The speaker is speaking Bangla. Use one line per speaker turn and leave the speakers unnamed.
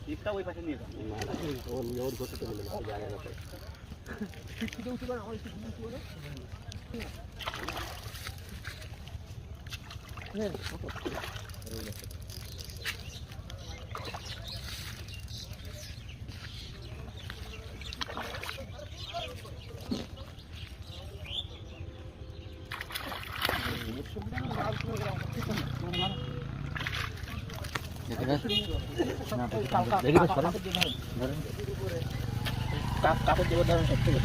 টিপটা ওই পাশে নিয়ে যাও
না ওর ঘষে তো মিলে গেছে জায়গা না
টিপটা উঠে আমার একটু উঠে করে নে কাপড় দেবো ধরেন সব থেকে